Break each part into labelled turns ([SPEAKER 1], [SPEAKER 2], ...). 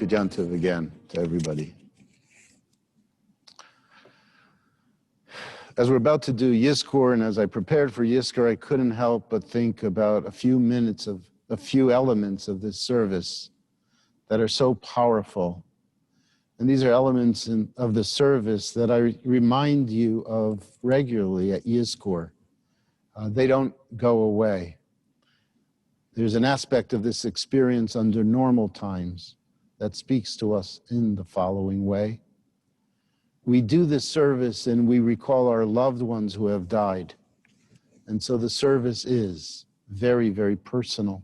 [SPEAKER 1] Good Yantiv again to everybody. As we're about to do Yizkor, and as I prepared for Yizkor, I couldn't help but think about a few elements of this service that are so powerful. And these are elements of the service that I remind you of regularly at Yizkor. They don't go away. There's an aspect of this experience under normal times that speaks to us in the following way. We do this service and we recall our loved ones who have died. And so the service is very, very personal.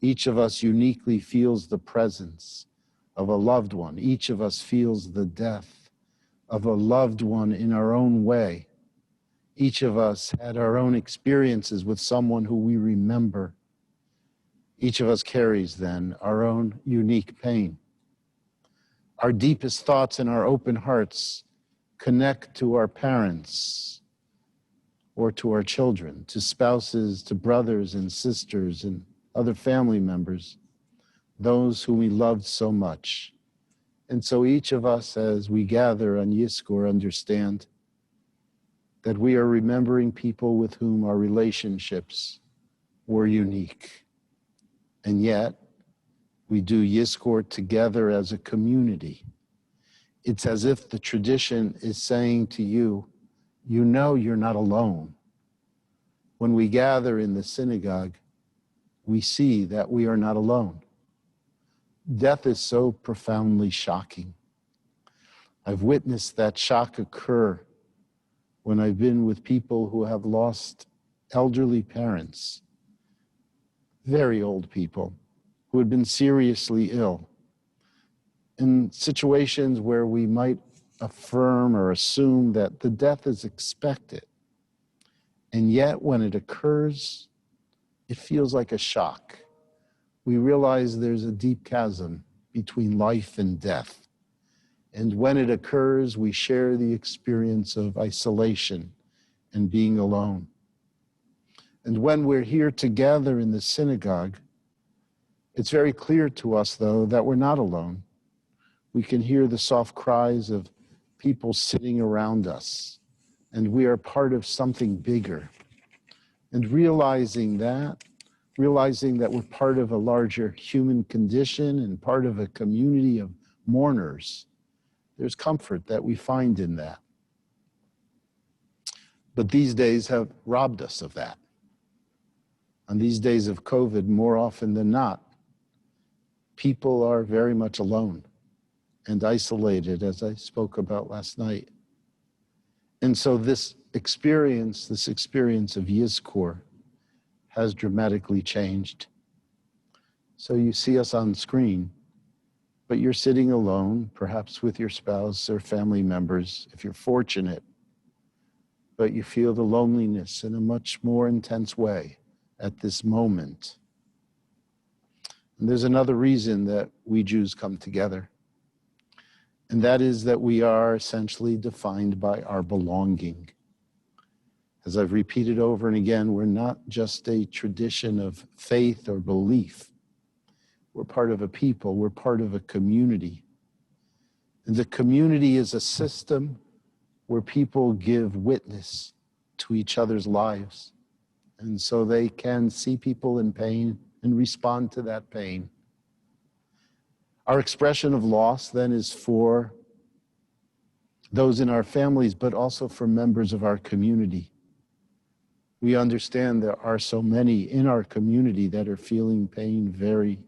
[SPEAKER 1] Each of us uniquely feels the presence of a loved one. Each of us feels the death of a loved one in our own way. Each of us had our own experiences with someone who we remember. Each of us carries then our own unique pain. Our deepest thoughts and our open hearts connect to our parents or to our children, to spouses, to brothers and sisters and other family members, those whom we loved so much. And so each of us, as we gather on Yizkor, understand that we are remembering people with whom our relationships were unique. And yet, we do Yizkor together as a community. It's as if the tradition is saying to you, you know you're not alone. When we gather in the synagogue, we see that we are not alone. Death is so profoundly shocking. I've witnessed that shock occur when I've been with people who have lost elderly parents, very old people, who had been seriously ill, in situations where we might affirm or assume that the death is expected. And yet when it occurs, it feels like a shock. We realize there's a deep chasm between life and death. And when it occurs, we share the experience of isolation and being alone. And when we're here together in the synagogue, it's very clear to us, though, that we're not alone. We can hear the soft cries of people sitting around us, and we are part of something bigger. And realizing that we're part of a larger human condition and part of a community of mourners, there's comfort that we find in that. But these days have robbed us of that. On these days of COVID, more often than not, people are very much alone and isolated, as I spoke about last night. And so this experience of Yizkor has dramatically changed. So you see us on screen, but you're sitting alone, perhaps with your spouse or family members, if you're fortunate, but you feel the loneliness in a much more intense way at this moment. And there's another reason that we Jews come together, and that is that we are essentially defined by our belonging. As I've repeated over and again, we're not just a tradition of faith or belief. We're part of a people, we're part of a community. And the community is a system where people give witness to each other's lives. And so they can see people in pain and respond to that pain. Our expression of loss then is for those in our families, but also for members of our community. We understand there are so many in our community that are feeling pain very,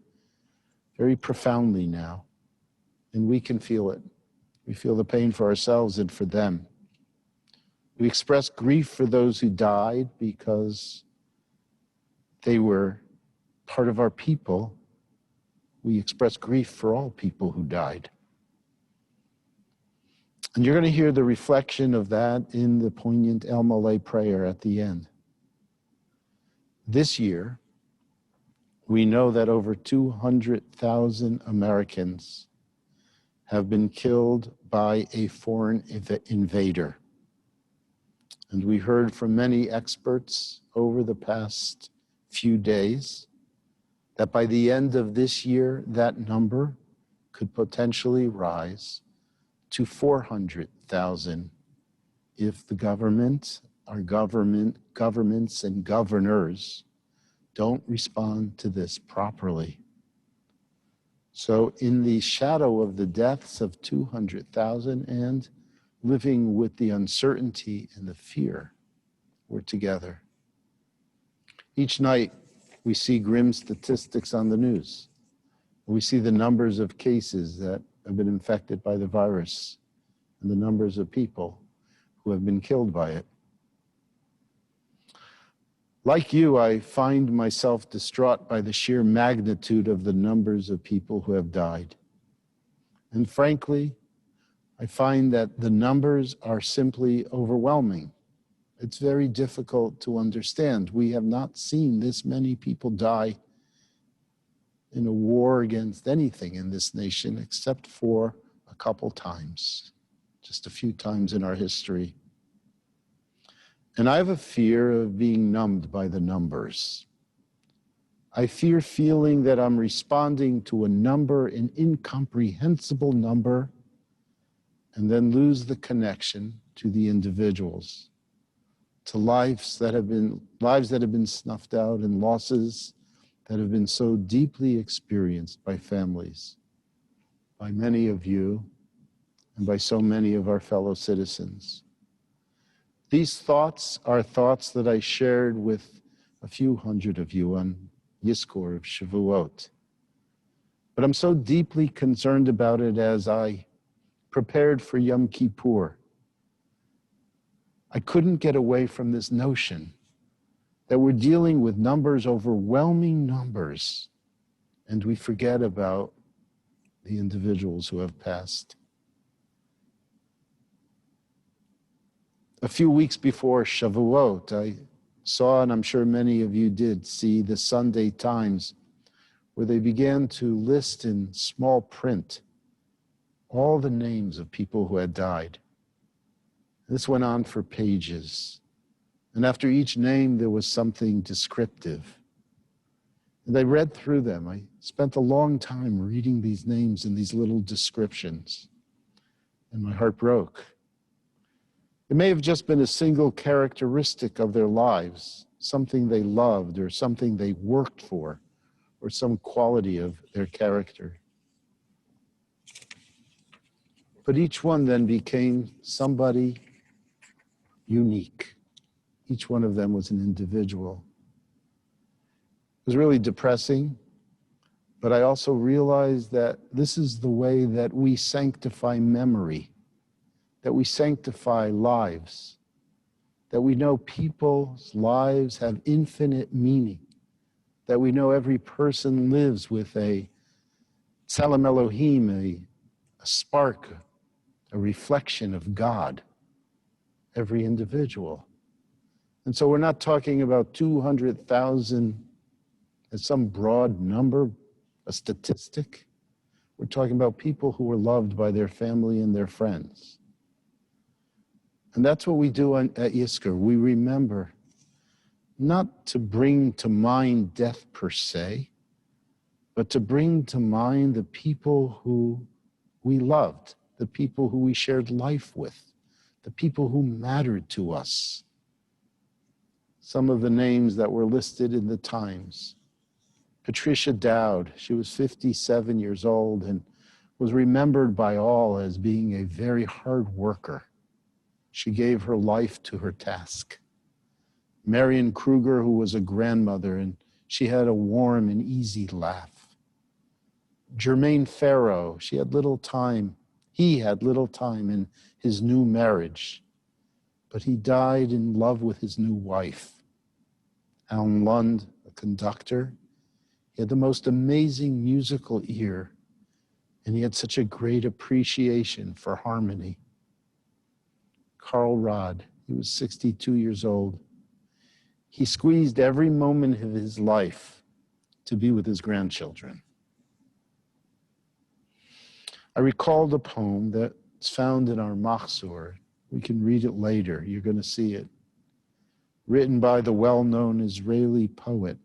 [SPEAKER 1] very profoundly now. And we can feel it. We feel the pain for ourselves and for them. We express grief for those who died because they were part of our people. We express grief for all people who died. And you're going to hear the reflection of that in the poignant El Maleh prayer at the end. This year, we know that over 200,000 Americans have been killed by a foreign invader. And we heard from many experts over the past few days that by the end of this year, that number could potentially rise to 400,000 if the governments and governors don't respond to this properly. So in the shadow of the deaths of 200,000 and living with the uncertainty and the fear, we're together. Each night we see grim statistics on the news. We see the numbers of cases that have been infected by the virus and the numbers of people who have been killed by it. Like you, I find myself distraught by the sheer magnitude of the numbers of people who have died. And frankly, I find that the numbers are simply overwhelming. It's very difficult to understand. We have not seen this many people die in a war against anything in this nation except for a couple times, just a few times in our history. And I have a fear of being numbed by the numbers. I fear feeling that I'm responding to a number, an incomprehensible number, and then lose the connection to the individuals, to lives that have been snuffed out and losses that have been so deeply experienced by families, by many of you, and by so many of our fellow citizens. These thoughts are thoughts that I shared with a few hundred of you on Yizkor of Shavuot. But I'm so deeply concerned about it as I prepared for Yom Kippur. I couldn't get away from this notion that we're dealing with numbers, overwhelming numbers, and we forget about the individuals who have passed. A few weeks before Shavuot, I saw, and I'm sure many of you did, see the Sunday Times, where they began to list in small print all the names of people who had died. This went on for pages. And after each name, there was something descriptive. And I read through them. I spent a long time reading these names and these little descriptions. And my heart broke. It may have just been a single characteristic of their lives, something they loved or something they worked for, or some quality of their character. But each one then became somebody unique. Each one of them was an individual. It was really depressing, but I also realized that this is the way that we sanctify memory, that we sanctify lives, that we know people's lives have infinite meaning, that we know every person lives with a Tselem Elohim, a spark, a reflection of God, every individual. And so we're not talking about 200,000 as some broad number, a statistic. We're talking about people who were loved by their family and their friends. And that's what we do at Yizkor. We remember not to bring to mind death per se, but to bring to mind the people who we loved, the people who we shared life with, the people who mattered to us. Some of the names that were listed in the Times. Patricia Dowd, she was 57 years old and was remembered by all as being a very hard worker. She gave her life to her task. Marion Kruger, who was a grandmother, and she had a warm and easy laugh. Jermaine Farrow, he had little time in his new marriage, but he died in love with his new wife. Alan Lund, a conductor, he had the most amazing musical ear, and he had such a great appreciation for harmony. Carl Rod, he was 62 years old. He squeezed every moment of his life to be with his grandchildren. I recalled a poem that's found in our Machzor. We can read it later. You're going to see it. Written by the well-known Israeli poet,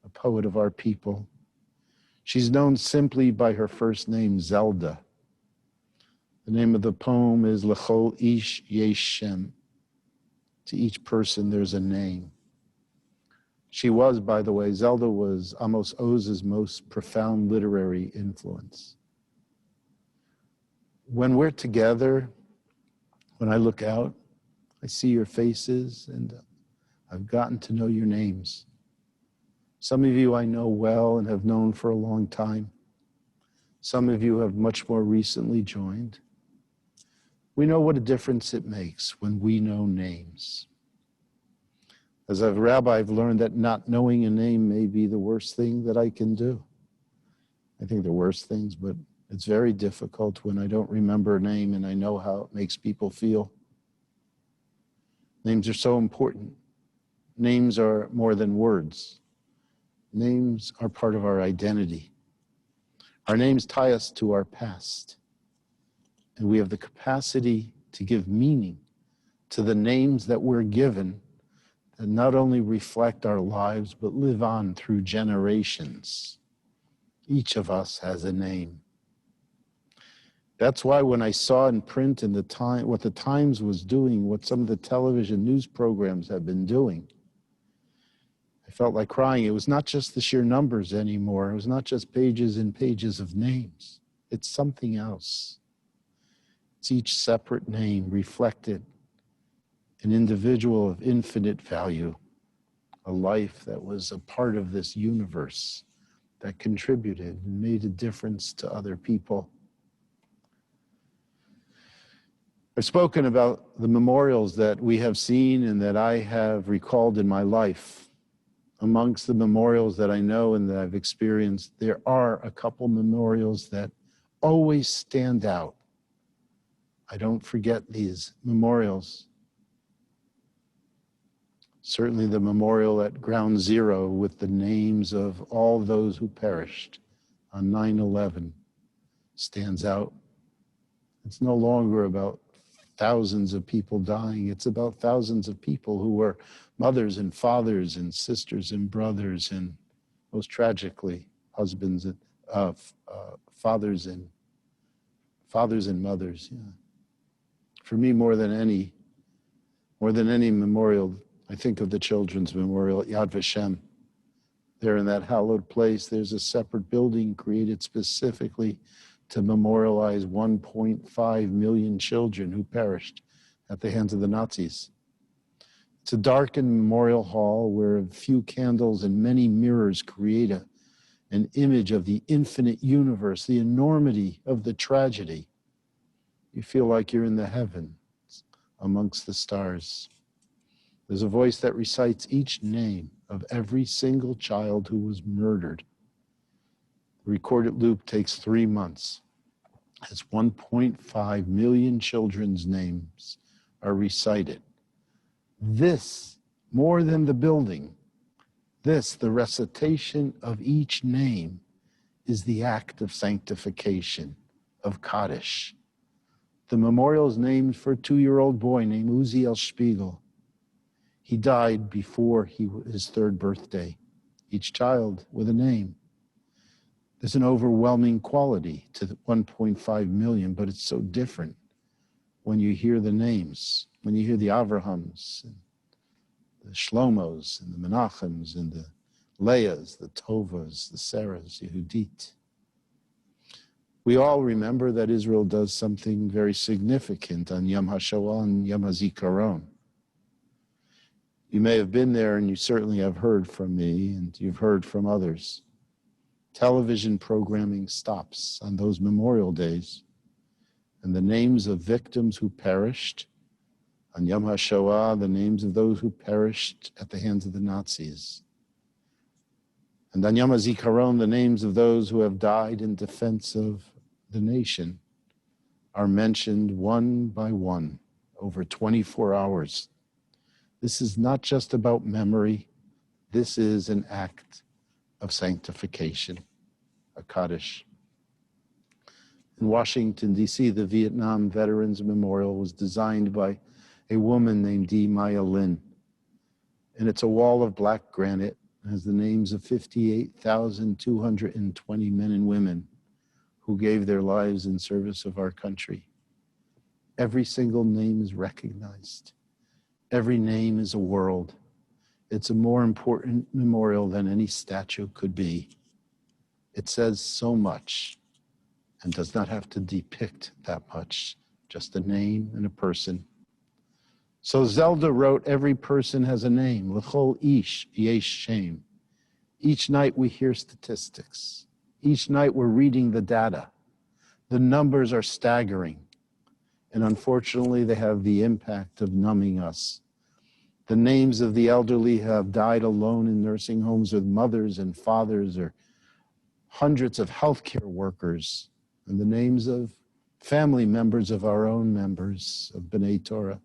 [SPEAKER 1] a poet of our people. She's known simply by her first name, Zelda. The name of the poem is L'chol ish yesh shem. To each person, there's a name. She was, by the way, Zelda was Amos Oz's most profound literary influence. When we're together, when I look out, I see your faces and I've gotten to know your names. Some of you I know well and have known for a long time. Some of you have much more recently joined. We know what a difference it makes when we know names. As a rabbi, I've learned that not knowing a name may be the worst thing that I can do. I think the worst things, but it's very difficult when I don't remember a name and I know how it makes people feel. Names are so important. Names are more than words. Names are part of our identity. Our names tie us to our past. And we have the capacity to give meaning to the names that we're given that not only reflect our lives, but live on through generations. Each of us has a name. That's why when I saw in print in the time what the Times was doing, what some of the television news programs have been doing, I felt like crying. It was not just the sheer numbers anymore. It was not just pages and pages of names. It's something else. It's each separate name reflected an individual of infinite value, a life that was a part of this universe that contributed and made a difference to other people. I've spoken about the memorials that we have seen and that I have recalled in my life. Amongst the memorials that I know and that I've experienced, there are a couple memorials that always stand out. I don't forget these memorials. Certainly the memorial at Ground Zero with the names of all those who perished on 9/11 stands out. It's no longer about thousands of people dying. It's about thousands of people who were mothers and fathers and sisters and brothers and, most tragically, husbands and fathers and mothers. Yeah. For me, more than any memorial, I think of the Children's Memorial at Yad Vashem. There in that hallowed place, there's a separate building created specifically to memorialize 1.5 million children who perished at the hands of the Nazis. It's a darkened memorial hall where a few candles and many mirrors create an image of the infinite universe, the enormity of the tragedy. You feel like you're in the heavens amongst the stars. There's a voice that recites each name of every single child who was murdered. The recorded loop takes 3 months. As 1.5 million children's names are recited. This, more than the building, this, the recitation of each name, is the act of sanctification, of Kaddish. The memorial is named for a 2-year-old boy named Uziel Spiegel. He died before his 3rd birthday. Each child with a name. There's an overwhelming quality to the 1.5 million, but it's so different when you hear the names, when you hear the Avrahams, and the Shlomos, and the Menachems, and the Leahs, the Tovas, the Sarahs, Yehudit. We all remember that Israel does something very significant on Yom HaShoah and Yom HaZikaron. You may have been there, and you certainly have heard from me, and you've heard from others. Television programming stops on those memorial days, and the names of victims who perished on Yom HaShoah, the names of those who perished at the hands of the Nazis. And on Yom HaZikaron, the names of those who have died in defense of the nation are mentioned one by one over 24 hours. This is not just about memory. This is an act of sanctification, a Kaddish. In Washington, D.C., the Vietnam Veterans Memorial was designed by a woman named Dee Maya Lin. And it's a wall of black granite has the names of 58,220 men and women who gave their lives in service of our country. Every single name is recognized. Every name is a world. It's a more important memorial than any statue could be. It says so much and does not have to depict that much, just a name and a person. So Zelda wrote, every person has a name. L'chol ish yesh shem. Each night we hear statistics. Each night we're reading the data. The numbers are staggering. And unfortunately, they have the impact of numbing us. The names of the elderly who have died alone in nursing homes with mothers and fathers, or hundreds of healthcare workers, and the names of family members of our own members of B'nai Torah.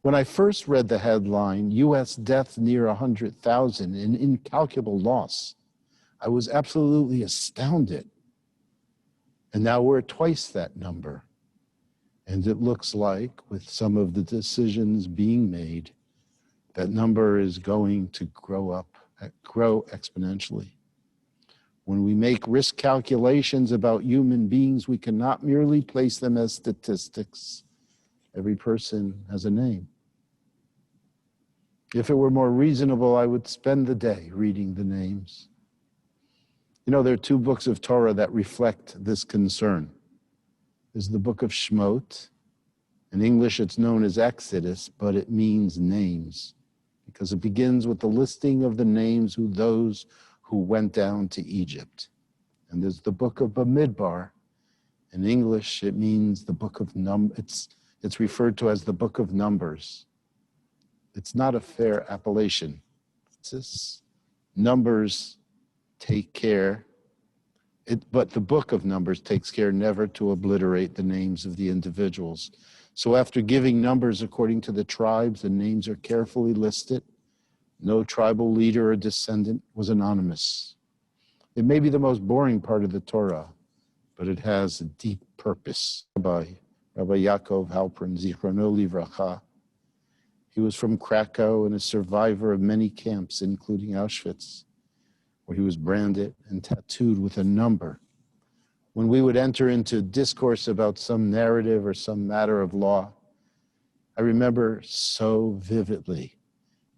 [SPEAKER 1] When I first read the headline, U.S. death near 100,000, an incalculable loss, I was absolutely astounded. And now we're at twice that number. And it looks like, with some of the decisions being made, that number is going to grow exponentially. When we make risk calculations about human beings, we cannot merely place them as statistics. Every person has a name. If it were more reasonable, I would spend the day reading the names. You know, there are two books of Torah that reflect this concern. There's the book of Shemot. In English, it's known as Exodus, but it means names, because it begins with the listing of the names of those who went down to Egypt. And there's the book of Bamidbar. In English, it means the book of Numbers. It's referred to as the book of Numbers. It's not a fair appellation. Numbers take care, but the book of Numbers takes care never to obliterate the names of the individuals. So after giving numbers according to the tribes, the names are carefully listed. No tribal leader or descendant was anonymous. It may be the most boring part of the Torah, but it has a deep purpose. Rabbi Yaakov Halpern, Zichrono Livracha. He was from Krakow and a survivor of many camps, including Auschwitz, where he was branded and tattooed with a number. When we would enter into discourse about some narrative or some matter of law, I remember so vividly,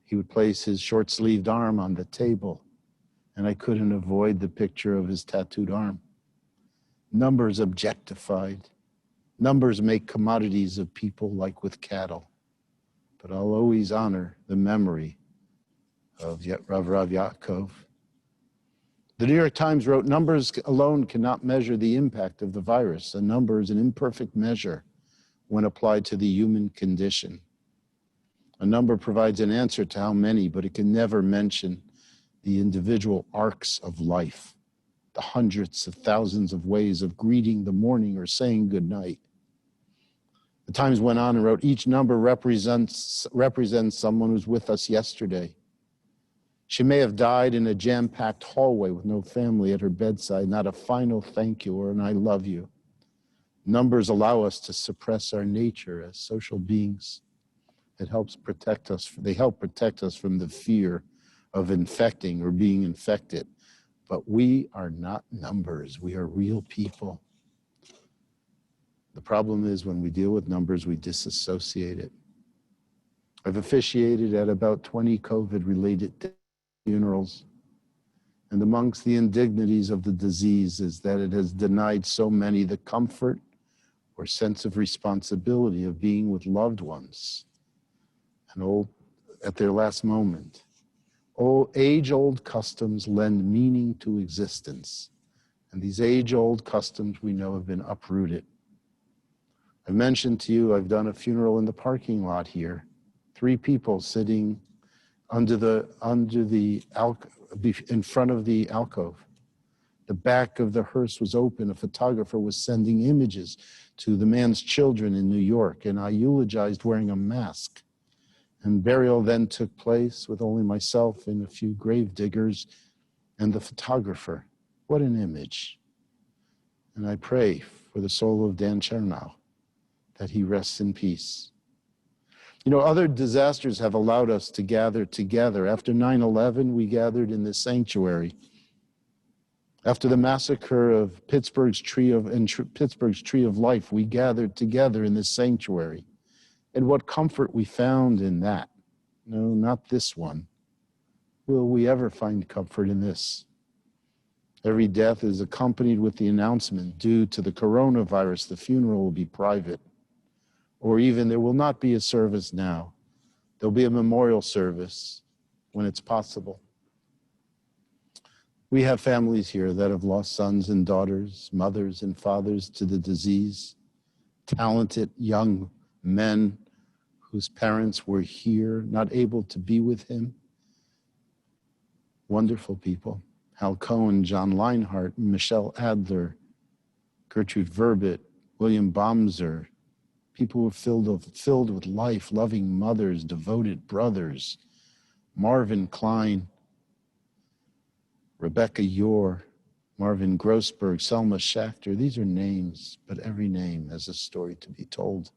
[SPEAKER 1] he would place his short-sleeved arm on the table, and I couldn't avoid the picture of his tattooed arm. Numbers objectified. Numbers make commodities of people like with cattle. But I'll always honor the memory of Rav Yaakov. The New York Times wrote, numbers alone cannot measure the impact of the virus. A number is an imperfect measure when applied to the human condition. A number provides an answer to how many, but it can never mention the individual arcs of life, the hundreds of thousands of ways of greeting the morning or saying goodnight. The Times went on and wrote, each number represents someone who's with us yesterday. She may have died in a jam-packed hallway with no family at her bedside, not a final thank you or an I love you. Numbers allow us to suppress our nature as social beings. It helps protect us. They help protect us from the fear of infecting or being infected. But we are not numbers. We are real people. The problem is when we deal with numbers, we disassociate it. I've officiated at about 20 COVID-related funerals. And amongst the indignities of the disease is that it has denied so many the comfort or sense of responsibility of being with loved ones and at their last moment. Age-old customs lend meaning to existence. And these age-old customs we know have been uprooted. I mentioned to you, I've done a funeral in the parking lot here. 3 people sitting in front of the alcove. The back of the hearse was open. A photographer was sending images to the man's children in New York, and I eulogized wearing a mask. And burial then took place with only myself and a few grave diggers and the photographer. What an image. And I pray for the soul of Dan Chernow, that he rests in peace. You know, other disasters have allowed us to gather together. After 9/11, we gathered in this sanctuary. After the massacre of Pittsburgh's Tree of Life, we gathered together in this sanctuary. And what comfort we found in that. No, not this one. Will we ever find comfort in this? Every death is accompanied with the announcement, due to the coronavirus, the funeral will be private. Or even there will not be a service now. There'll be a memorial service when it's possible. We have families here that have lost sons and daughters, mothers and fathers to the disease, talented young men whose parents were here, not able to be with him. Wonderful people. Hal Cohen, John Steinhardt, Michelle Adler, Gertrude Verbit, William Baumser, people who were filled with life, loving mothers, devoted brothers, Marvin Klein, Rebecca Yore, Marvin Grossberg, Selma Schachter. These are names, but every name has a story to be told.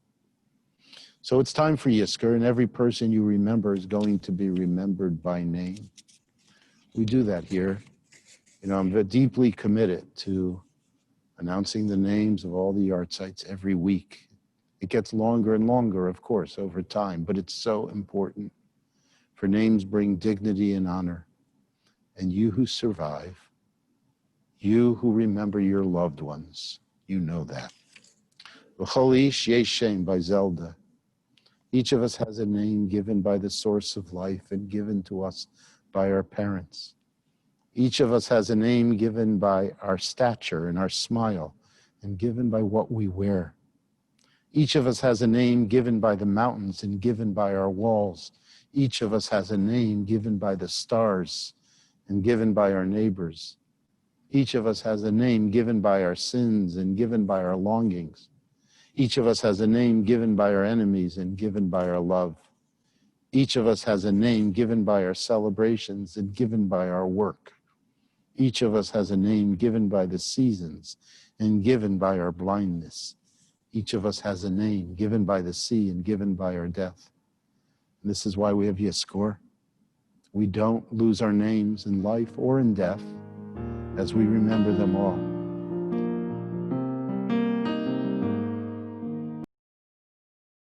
[SPEAKER 1] So it's time for Yizkor, and every person you remember is going to be remembered by name. We do that here. You know, I'm deeply committed to announcing the names of all the yard sites every week. It gets longer and longer, of course, over time, but it's so important. For names bring dignity and honor. And you who survive, you who remember your loved ones, you know that. V'chol ish yesh shem by Zelda. Each of us has a name given by the source of life and given to us by our parents. Each of us has a name given by our stature and our smile and given by what we wear. Each of us has a name given by the mountains and given by our walls. Each of us has a name given by the stars and given by our neighbors. Each of us has a name given by our sins and given by our longings. Each of us has a name given by our enemies and given by our love. Each of us has a name given by our celebrations and given by our work. Each of us has a name given by the seasons and given by our blindness. Each of us has a name given by the sea and given by our death. And this is why we have Yizkor. We don't lose our names in life or in death as we remember them all.